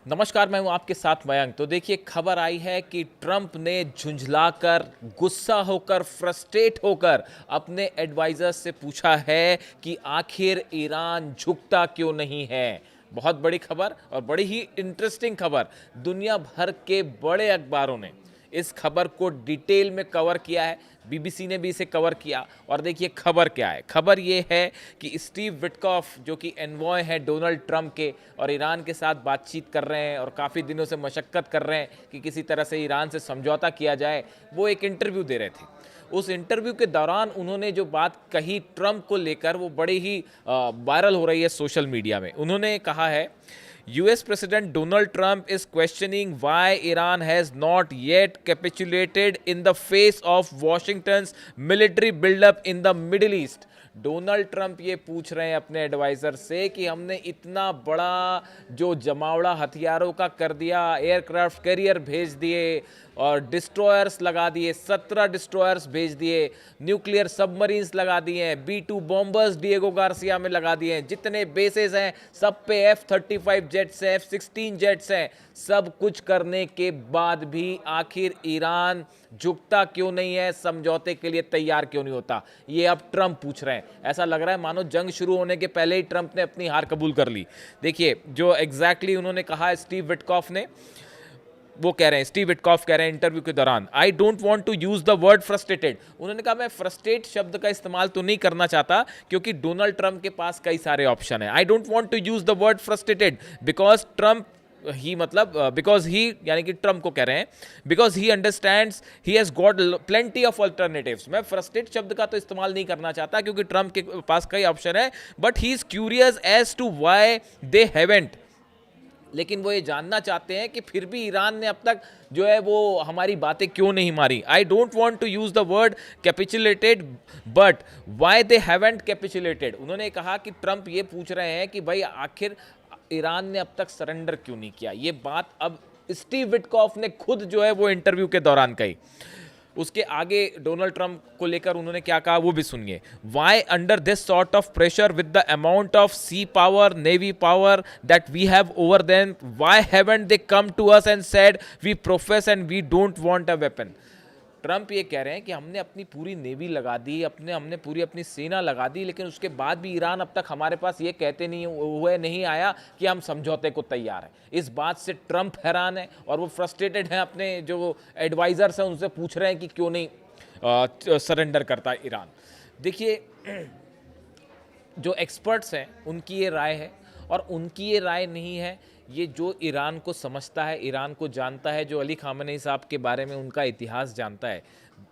नमस्कार, मैं हूं आपके साथ मयंक। तो देखिए, खबर आई है कि ट्रंप ने झुंझलाकर, गुस्सा होकर, फ्रस्ट्रेट होकर अपने एडवाइजर्स से पूछा है कि आखिर ईरान झुकता क्यों नहीं है। बहुत बड़ी खबर और बड़ी ही इंटरेस्टिंग खबर। दुनिया भर के बड़े अखबारों ने इस खबर को डिटेल में कवर किया है। बीबीसी ने भी इसे कवर किया। और देखिए खबर क्या है। खबर ये है कि स्टीव विटकॉफ, जो कि एनवॉय है डोनाल्ड ट्रंप के, और ईरान के साथ बातचीत कर रहे हैं और काफ़ी दिनों से मशक्क़त कर रहे हैं कि किसी तरह से ईरान से समझौता किया जाए, वो एक इंटरव्यू दे रहे थे। उस इंटरव्यू के दौरान उन्होंने जो बात कही ट्रंप को लेकर, वो बड़ी ही वायरल हो रही है सोशल मीडिया में। उन्होंने कहा है, US President Donald Trump is questioning why Iran has not yet capitulated in the face of Washington's military buildup in the Middle East. Donald Trump ये पूछ रहे हैं अपने एडवाइज़र से कि हमने इतना बड़ा जो जमावड़ा हथियारों का कर दिया, एयरक्राफ्ट कैरियर भेज दिए और डिस्ट्रॉयर्स लगा दिए, 17 डिस्ट्रॉयर्स भेज दिए, न्यूक्लियर सबमरीन्स लगा दिए हैं, B-2 बॉम्बर्स डिएगो गार्सिया में लगा दिए हैं, जितने बेसेस हैं सब पे F-35 जेट्स हैं, F-16 जेट्स हैं। सब कुछ करने के बाद भी आखिर ईरान झुकता क्यों नहीं है, समझौते के लिए तैयार क्यों नहीं होता, ये अब ट्रंप पूछ रहे हैं। ऐसा लग रहा है मानो जंग शुरू होने के पहले ही ट्रंप ने अपनी हार कबूल कर ली। देखिए जो एग्जैक्टली उन्होंने कहा है स्टीव विटकॉफ ने, वो कह रहे हैं, स्टीव विटकॉफ कह रहे हैं इंटरव्यू के दौरान, I don't want to use the word frustrated. उन्होंने कहा मैं फ्रस्ट्रेट शब्द का इस्तेमाल तो नहीं करना चाहता क्योंकि डोनाल्ड ट्रंप के पास कई सारे ऑप्शन है। I don't want to use the word frustrated because Trump he, मतलब बिकॉज ही यानी कि ट्रंप को कह रहे हैं, because he understands he has got plenty of alternatives. मैं फ्रस्ट्रेट शब्द का तो इस्तेमाल नहीं करना चाहता क्योंकि ट्रंप के पास कई ऑप्शन है, but he is curious as to why they haven't. लेकिन वो ये जानना चाहते हैं कि फिर भी ईरान ने अब तक जो है वो हमारी बातें क्यों नहीं मारी। I don't want to use the word capitulated but why they haven't capitulated. उन्होंने कहा कि ट्रंप ये पूछ रहे हैं कि भाई आखिर ईरान ने अब तक सरेंडर क्यों नहीं किया। ये बात अब स्टीव विटकॉफ ने खुद जो है वो इंटरव्यू के दौरान कही। उसके आगे डोनाल्ड ट्रंप को लेकर उन्होंने क्या कहा वो भी सुनिए। Why under this sort of pressure with the amount of sea power, navy power that we have over them, why haven't they come to us and said we profess and we don't want a weapon. Trump ये कह रहे हैं कि हमने अपनी पूरी navy लगा दी, हमने पूरी अपनी सेना लगा दी, लेकिन उसके बाद भी ईरान अब तक हमारे पास ये कहते नहीं आया कि हम समझौते को तैयार हैं। इस बात से ट्रंप हैरान है और वो फ्रस्ट्रेटेड हैं। अपने जो एडवाइजर्स हैं उनसे पूछ रहे हैं कि क्यों नहीं सरेंडर करता ईरान। देखिए जो एक्सपर्ट्स हैं उनकी ये राय है, और उनकी ये राय नहीं है, ये जो ईरान को समझता है, ईरान को जानता है, जो अली खामेनेई साहब के बारे में उनका इतिहास जानता है।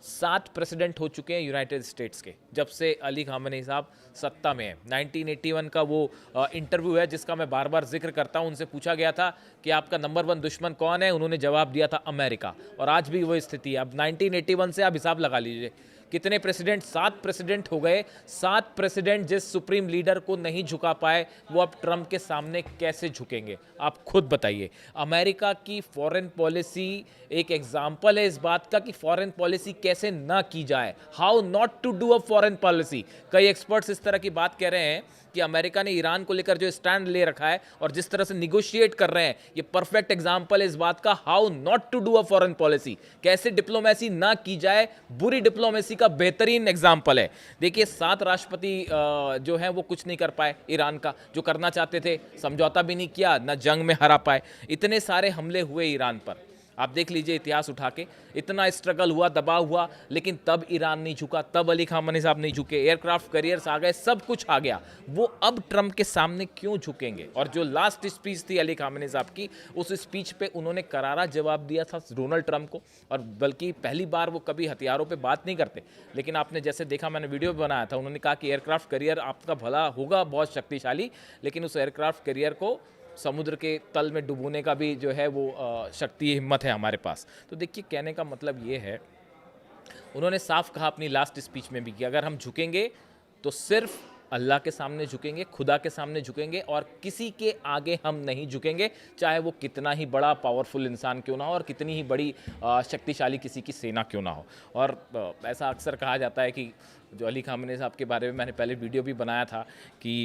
7 प्रेसिडेंट हो चुके हैं यूनाइटेड स्टेट्स के जब से अली खामेनेई साहब सत्ता में है। 1981 का वो इंटरव्यू है जिसका मैं बार बार जिक्र करता हूँ। उनसे पूछा गया था कि आपका नंबर 1 दुश्मन कौन है, उन्होंने जवाब दिया था अमेरिका, और आज भी वो स्थिति है। अब 1981 से आप हिसाब लगा लीजिए कितने प्रेसिडेंट, 7 प्रेसिडेंट हो गए। 7 प्रेसिडेंट जिस सुप्रीम लीडर को नहीं झुका पाए, वो अब ट्रंप के सामने कैसे झुकेंगे, आप खुद बताइए। अमेरिका की फॉरेन पॉलिसी एक एग्जाम्पल है इस बात का कि फॉरेन पॉलिसी कैसे ना की जाए, how not to do a foreign policy. कई एक्सपर्ट्स इस तरह की बात कह रहे हैं कि अमेरिका ने ईरान को लेकर जो स्टैंड ले रखा है और जिस तरह से निगोशिएट कर रहे हैं, ये परफेक्ट एग्जांपल है इस बात का how not to do a foreign policy, कैसे डिप्लोमेसी ना की जाए, बुरी डिप्लोमेसी का बेहतरीन एग्जांपल है। देखिए 7 राष्ट्रपति जो हैं वो कुछ नहीं कर पाए ईरान का, जो करना चाहते थे, समझौता भी नहीं किया, ना जंग में हरा पाए। इतने सारे हमले हुए ईरान पर, आप देख लीजिए इतिहास उठा के, इतना स्ट्रगल हुआ, दबाव हुआ, लेकिन तब ईरान नहीं झुका, तब अली खामेनेई साहब नहीं झुके, एयरक्राफ्ट कैरियर्स आ गए, सब कुछ आ गया। वो अब ट्रंप के सामने क्यों झुकेंगे। और जो लास्ट स्पीच थी अली खामेनेई साहब की, उस स्पीच पे उन्होंने करारा जवाब दिया था डोनाल्ड ट्रंप को, और बल्कि पहली बार वो कभी हथियारों पे बात नहीं करते, लेकिन आपने जैसे देखा, मैंने वीडियो बनाया था, उन्होंने कहा कि एयरक्राफ्ट कैरियर आपका भला होगा बहुत शक्तिशाली, लेकिन उस एयरक्राफ्ट कैरियर को समुद्र के तल में डुबोने का भी जो है वो शक्ति हिम्मत है हमारे पास। तो देखिए कहने का मतलब ये है, उन्होंने साफ कहा अपनी लास्ट स्पीच में भी कि अगर हम झुकेंगे तो सिर्फ अल्लाह के सामने झुकेंगे, खुदा के सामने झुकेंगे, और किसी के आगे हम नहीं झुकेंगे, चाहे वो कितना ही बड़ा पावरफुल इंसान क्यों ना हो और कितनी ही बड़ी शक्तिशाली किसी की सेना क्यों ना हो। और ऐसा अक्सर कहा जाता है कि जो अली खामनेई साहब के बारे में मैंने पहले वीडियो भी बनाया था कि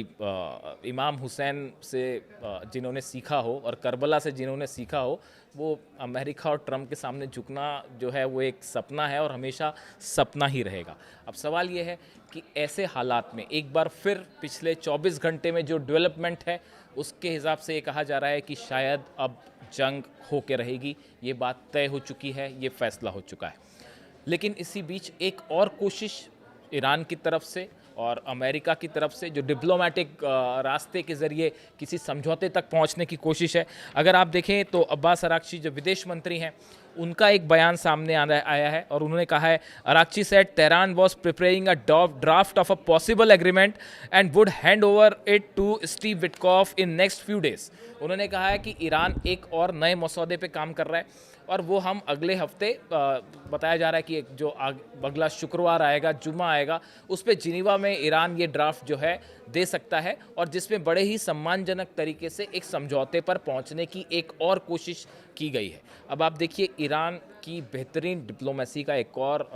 इमाम हुसैन से जिन्होंने सीखा हो और करबला से जिन्होंने सीखा हो, वो अमेरिका और ट्रंप के सामने झुकना जो है वो एक सपना है और हमेशा सपना ही रहेगा। अब सवाल ये है कि ऐसे हालात में एक बार फिर पिछले 24 घंटे में जो डेवलपमेंट है उसके हिसाब से ये कहा जा रहा है कि शायद अब जंग हो के रहेगी। ये बात तय हो चुकी है, ये फैसला हो चुका है। लेकिन इसी बीच एक और कोशिश ईरान की तरफ से और अमेरिका की तरफ से जो डिप्लोमेटिक रास्ते के ज़रिए किसी समझौते तक पहुंचने की कोशिश है। अगर आप देखें तो अब्बास अराक्ची जो विदेश मंत्री हैं, उनका एक बयान सामने आया है और उन्होंने कहा है, Araghchi said Tehran was preparing a draft of a possible agreement and would hand over it to Steve Witkoff in next few days. उन्होंने कहा है कि ईरान एक और नए मसौदे पे काम कर रहा है और वो हम अगले हफ्ते बताया जा रहा है कि जो अगला शुक्रवार आएगा, जुम्मा आएगा, उस पर जिनीवा में ईरान ये ड्राफ्ट जो है दे सकता है और जिसमें बड़े ही सम्मानजनक तरीके से एक समझौते पर पहुंचने की एक और कोशिश की गई है। अब आप देखिए, ईरान की बेहतरीन डिप्लोमेसी का एक और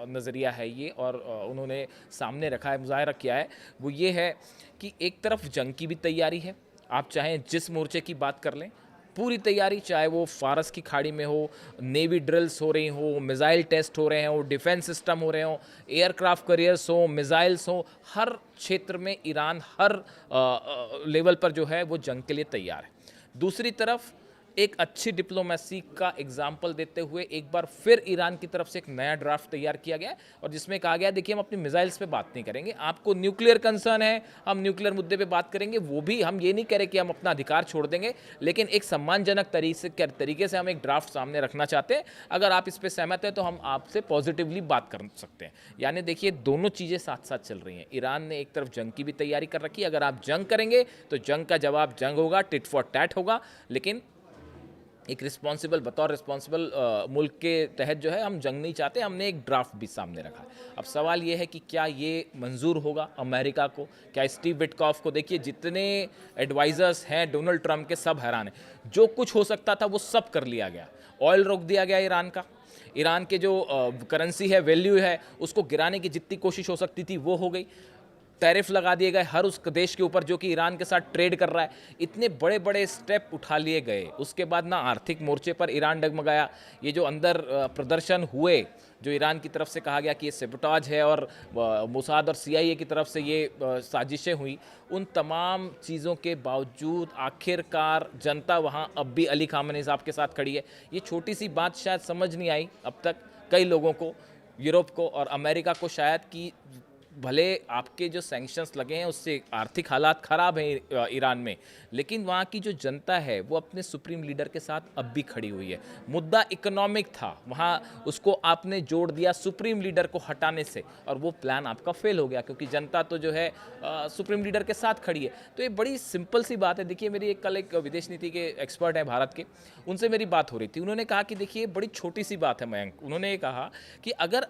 नज़रिया है ये और उन्होंने सामने रखा है, मुज़ाहरा किया है, वो ये है कि एक तरफ जंग की भी तैयारी है। आप चाहें जिस मोर्चे की बात कर लें, पूरी तैयारी, चाहे वो फारस की खाड़ी में हो, नेवी ड्रिल्स हो रही हो, मिज़ाइल टेस्ट हो रहे हो, डिफेंस सिस्टम हो रहे हो, एयरक्राफ्ट करियर्स हो, मिज़ाइल्स हो, हर क्षेत्र में ईरान हर लेवल पर जो है वो जंग के लिए तैयार है। दूसरी तरफ एक अच्छी डिप्लोमेसी का एग्जाम्पल देते हुए एक बार फिर ईरान की तरफ से एक नया ड्राफ्ट तैयार किया गया और जिसमें कहा गया, देखिए हम अपनी मिसाइल्स पे बात नहीं करेंगे, आपको न्यूक्लियर कंसर्न है, हम न्यूक्लियर मुद्दे पे बात करेंगे, वो भी हम ये नहीं कह रहे कि हम अपना अधिकार छोड़ देंगे, लेकिन एक सम्मानजनक तरीके से हम एक ड्राफ्ट सामने रखना चाहते हैं। अगर आप इस पर सहमत हैं तो हम आपसे पॉजिटिवली बात कर सकते हैं। यानी देखिए, दोनों चीज़ें साथ साथ चल रही हैं। ईरान ने एक तरफ जंग की भी तैयारी कर रखी है, अगर आप जंग करेंगे तो जंग का जवाब जंग होगा, टिट फॉर टैट होगा, लेकिन एक रिस्पॉन्सिबल, बतौर रिस्पॉन्सिबल मुल्क के तहत जो है हम जंग नहीं चाहते, हमने एक ड्राफ्ट भी सामने रखा है। अब सवाल ये है कि क्या ये मंजूर होगा अमेरिका को, क्या स्टीव विटकॉफ को? देखिए, जितने एडवाइज़र्स हैं डोनाल्ड ट्रंप के, सब हैरान हैं। जो कुछ हो सकता था वो सब कर लिया गया। ऑयल रोक दिया गया ईरान का, ईरान के जो करेंसी है, वैल्यू है, उसको गिराने की जितनी कोशिश हो सकती थी वो हो गई। टैरिफ लगा दिए गए हर उस देश के ऊपर जो कि ईरान के साथ ट्रेड कर रहा है। इतने बड़े बड़े स्टेप उठा लिए गए, उसके बाद ना आर्थिक मोर्चे पर ईरान डगमगाया। ये जो अंदर प्रदर्शन हुए, जो ईरान की तरफ से कहा गया कि ये सेबोटाज है और मोसाद और CIA की तरफ से ये साजिशें हुई, उन तमाम चीज़ों के बावजूद आखिरकार जनता वहाँ अब भी अली खामनेई साहब के साथ खड़ी है। ये छोटी सी बात शायद समझ नहीं आई अब तक कई लोगों को, यूरोप को और अमेरिका को शायद, कि भले आपके जो सैंक्शंस लगे हैं उससे आर्थिक हालात ख़राब हैं ईरान में, लेकिन वहाँ की जो जनता है वो अपने सुप्रीम लीडर के साथ अब भी खड़ी हुई है। मुद्दा इकोनॉमिक था, वहाँ उसको आपने जोड़ दिया सुप्रीम लीडर को हटाने से और वो प्लान आपका फेल हो गया, क्योंकि जनता तो जो है सुप्रीम लीडर के साथ खड़ी है। तो ये बड़ी सिंपल सी बात है। देखिए, मेरी कल एक विदेश नीति के एक्सपर्ट है भारत के, उनसे मेरी बात हो रही थी। उन्होंने कहा कि देखिए, बड़ी छोटी सी बात है मयंक। उन्होंने ये कहा कि अगर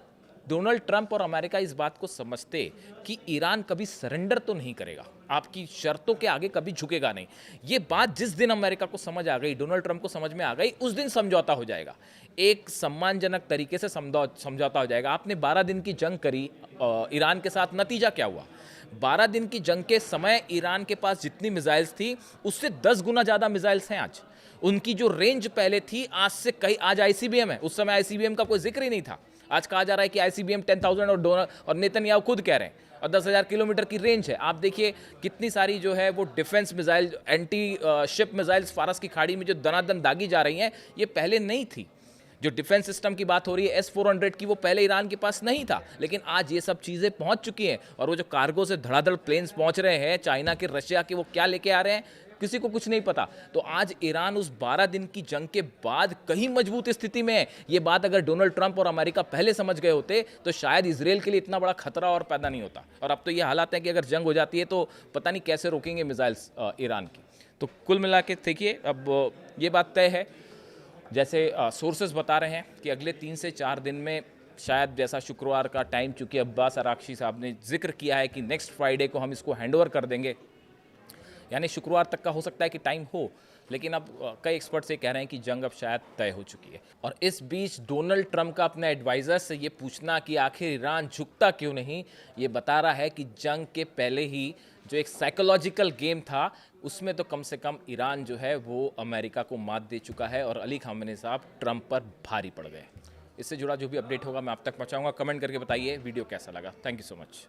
डोनाल्ड ट्रंप और अमेरिका इस बात को समझते कि ईरान कभी सरेंडर तो नहीं करेगा, आपकी शर्तों के आगे कभी झुकेगा नहीं, ये बात जिस दिन अमेरिका को समझ आ गई, डोनाल्ड ट्रंप को समझ में आ गई, उस दिन समझौता हो जाएगा, एक सम्मानजनक तरीके से समझौता हो जाएगा। आपने 12 दिन की जंग करी ईरान के साथ, नतीजा क्या हुआ? 12 दिन की जंग के समय ईरान के पास जितनी मिसाइल्स थी उससे 10 गुना ज़्यादा मिसाइल्स हैं आज। उनकी जो रेंज पहले थी आज से कई, आज ICBM है, उस समय ICBM का कोई जिक्र ही नहीं था। आज कहा जा रहा है कि ICBM 10,000 और नेतन्याहू खुद कह रहे हैं, और 10,000 किलोमीटर की रेंज है। आप देखिए कितनी सारी जो है वो defence missile, anti ship missiles फारस की खाड़ी में जो दनादन दागी जा रही हैं, ये पहले नहीं थी। जो डिफेंस सिस्टम की बात हो रही है S-400 की, वो पहले ईरान के पास नहीं था, लेकिन आज ये सब चीज़ें पहुंच चुकी हैं। और वो जो कार्गो से धड़ाधड़ प्लेन्स पहुंच रहे हैं चाइना के, रशिया के, वो क्या लेके आ रहे हैं किसी को कुछ नहीं पता। तो आज ईरान उस 12 दिन की जंग के बाद कहीं मजबूत स्थिति में है। ये बात अगर डोनाल्ड ट्रंप और अमेरिका पहले समझ गए होते तो शायद इजराइल के लिए इतना बड़ा खतरा और पैदा नहीं होता। और अब तो ये हालात है कि अगर जंग हो जाती है तो पता नहीं कैसे रोकेंगे मिसाइल्स ईरान की। तो कुल मिला के देखिए, अब ये बात तय है, जैसे सोर्सेज बता रहे हैं कि अगले 3 से 4 दिन में शायद, जैसा शुक्रवार का टाइम, चूँकि अब्बास अराक्ची साहब ने जिक्र किया है कि नेक्स्ट फ्राइडे को हम इसको हैंडओवर कर देंगे, यानी शुक्रवार तक का हो सकता है कि टाइम हो, लेकिन अब कई एक्सपर्ट्स ये कह रहे हैं कि जंग अब शायद तय हो चुकी है। और इस बीच डोनाल्ड ट्रंप का अपने एडवाइज़र से ये पूछना कि आखिर ईरान झुकता क्यों नहीं, ये बता रहा है कि जंग के पहले ही जो एक साइकोलॉजिकल गेम था उसमें तो कम से कम ईरान जो है वो अमेरिका को मात दे चुका है और अली खामेनी साहब ट्रंप पर भारी पड़ गए। इससे जुड़ा जो भी अपडेट होगा मैं आप तक पहुंचाऊंगा। कमेंट करके बताइए वीडियो कैसा लगा। Thank you so much.